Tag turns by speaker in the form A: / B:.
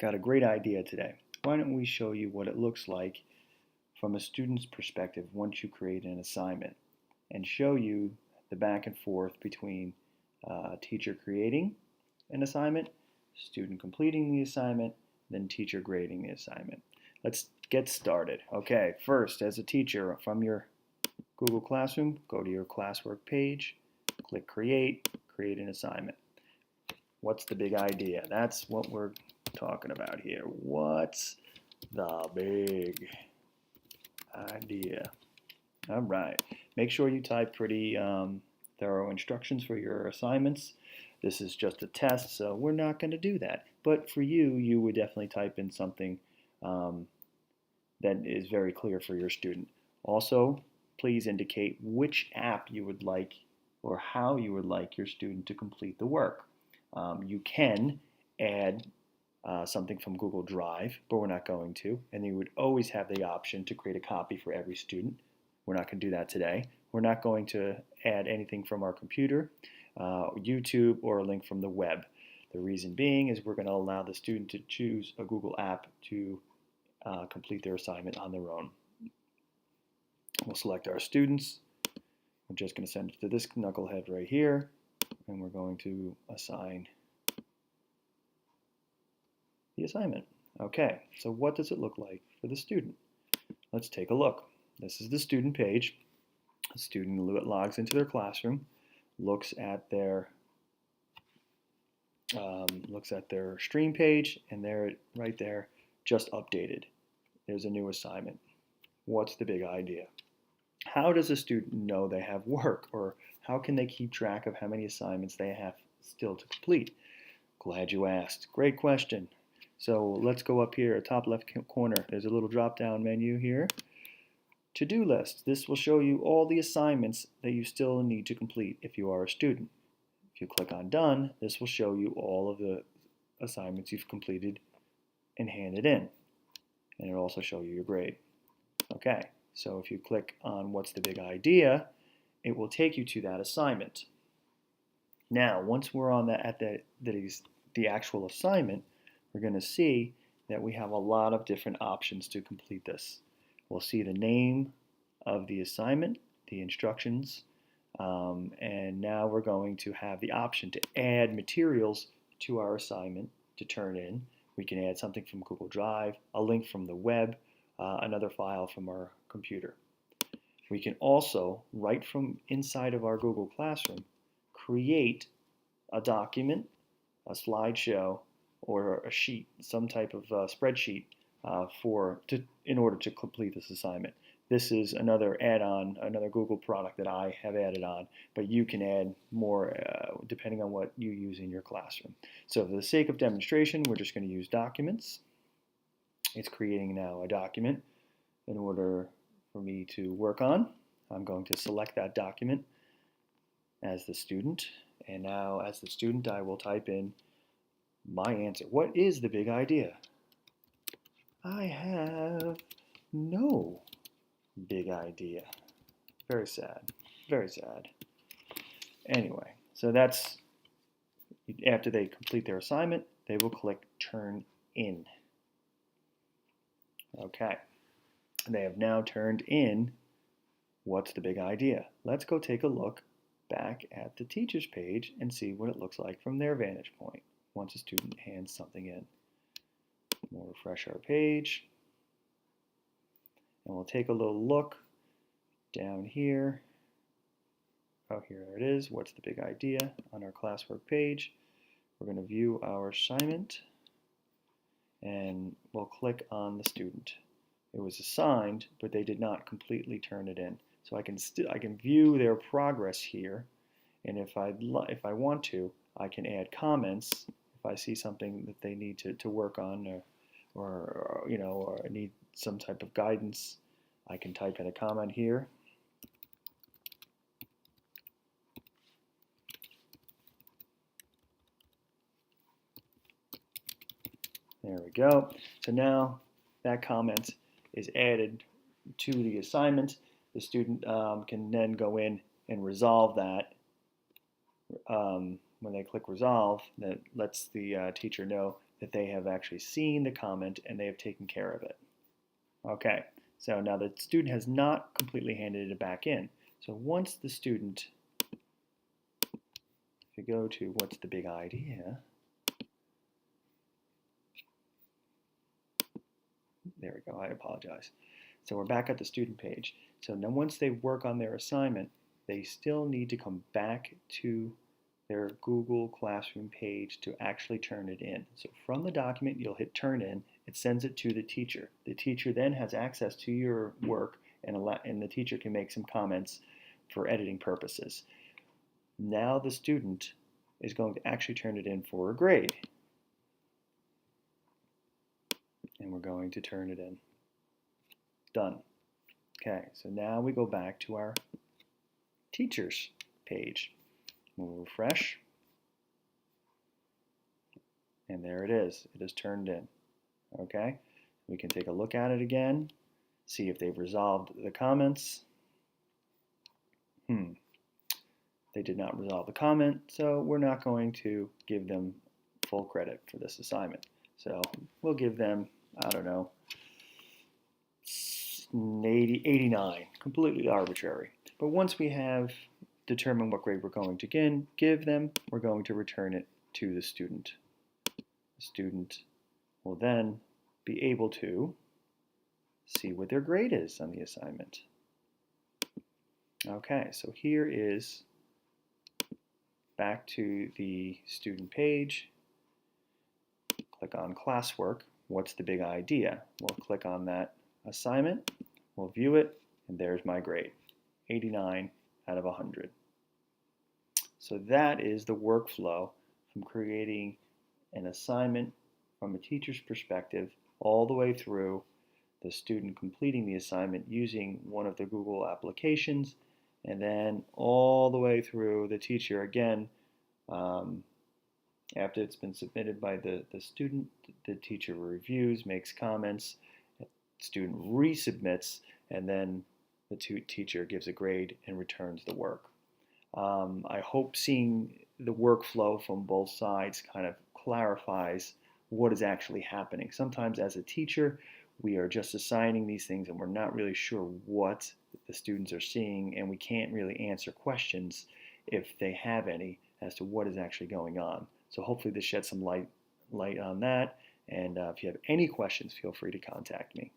A: Got a great idea today. Why don't we show you what it looks like from a student's perspective once you create an assignment and show you the back and forth between teacher creating an assignment, student completing the assignment, then teacher grading the assignment. Let's get started. Okay, first, as a teacher, from your Google Classroom, go to your classwork page, click create an assignment. What's the big idea? That's what we're talking about here. What's the big idea? All right. Make sure you type pretty thorough instructions for your assignments. This is just a test, so we're not going to do that. But for you, you would definitely type in something that is very clear for your student. Also, please indicate which app you would like or how you would like your student to complete the work. You can add something from Google Drive, but we're not going to. And you would always have the option to create a copy for every student. We're not going to do that today. We're not going to add anything from our computer, YouTube, or a link from the web. The reason being is we're going to allow the student to choose a Google app to complete their assignment on their own. We'll select our students. We're just going to send it to this knucklehead right here, and we're going to assign the assignment. Okay, so what does it look like for the student? Let's take a look. This is the student page. The student logs into their classroom, looks at their stream page, and there, right there, just updated. There's a new assignment. What's the big idea? How does a student know they have work, or how can they keep track of how many assignments they have still to complete? Glad you asked. Great question. So let's go up here, top left corner. There's a little drop-down menu here. To-do list. This will show you all the assignments that you still need to complete if you are a student. If you click on done, this will show you all of the assignments you've completed and handed in. And it'll also show you your grade. Okay, so if you click on what's the big idea, it will take you to that assignment. Now, once we're on the actual assignment, we're going to see that we have a lot of different options to complete this. We'll see the name of the assignment, the instructions, and now we're going to have the option to add materials to our assignment to turn in. We can add something from Google Drive, a link from the web, another file from our computer. We can also, right from inside of our Google Classroom, create a document, a slideshow, or a sheet, some type of spreadsheet in order to complete this assignment. This is another add-on, another Google product that I have added on, but you can add more depending on what you use in your classroom. So for the sake of demonstration, we're just going to use documents. It's creating now a document in order for me to work on. I'm going to select that document as the student, and now as the student I will type in my answer. What is the big idea? I have no big idea. Very sad. Very sad. Anyway, so that's after they complete their assignment, they will click Turn In. Okay. They have now turned in what's the big idea. Let's go take a look back at the teacher's page and see what it looks like from their vantage point once a student hands something in. We'll refresh our page, and we'll take a little look down here. Oh, here it is. What's the big idea on our classwork page? We're going to view our assignment, and we'll click on the student. It was assigned, but they did not completely turn it in. So I can view their progress here, and if I want to, I can add comments if I see something that they need to work on, or need some type of guidance. I can type in a comment here. There we go. So now that comment is added to the assignment. The student can then go in and resolve that. When they click resolve, that lets the teacher know that they have actually seen the comment and they have taken care of it. Okay, so now the student has not completely handed it back in. So once the student, if you go to what's the big idea, there we go, I apologize. So we're back at the student page. So now once they work on their assignment, they still need to come back to their Google Classroom page to actually turn it in. So from the document, you'll hit turn in. It sends it to the teacher. The teacher then has access to your work, and the teacher can make some comments for editing purposes. Now the student is going to actually turn it in for a grade. And we're going to turn it in. Done. Okay, so now we go back to our teachers page. We'll refresh. And there it is. It is turned in. Okay, we can take a look at it again, see if they've resolved the comments. They did not resolve the comment, so we're not going to give them full credit for this assignment. So we'll give them, I don't know, 89, completely arbitrary. But once we have determined what grade we're going to give them, we're going to return it to the student. The student will then be able to see what their grade is on the assignment. Okay, so here is back to the student page. Click on classwork. What's the big idea? We'll click on that assignment. We'll view it, and there's my grade, 89 out of 100. So that is the workflow from creating an assignment from a teacher's perspective all the way through the student completing the assignment using one of the Google applications, and then all the way through the teacher again. After it's been submitted by the student, the teacher reviews, makes comments, the student resubmits, and then the teacher gives a grade and returns the work. I hope seeing the workflow from both sides kind of clarifies what is actually happening. Sometimes as a teacher, we are just assigning these things and we're not really sure what the students are seeing, and we can't really answer questions if they have any as to what is actually going on. So hopefully this sheds some light on that, and if you have any questions, feel free to contact me.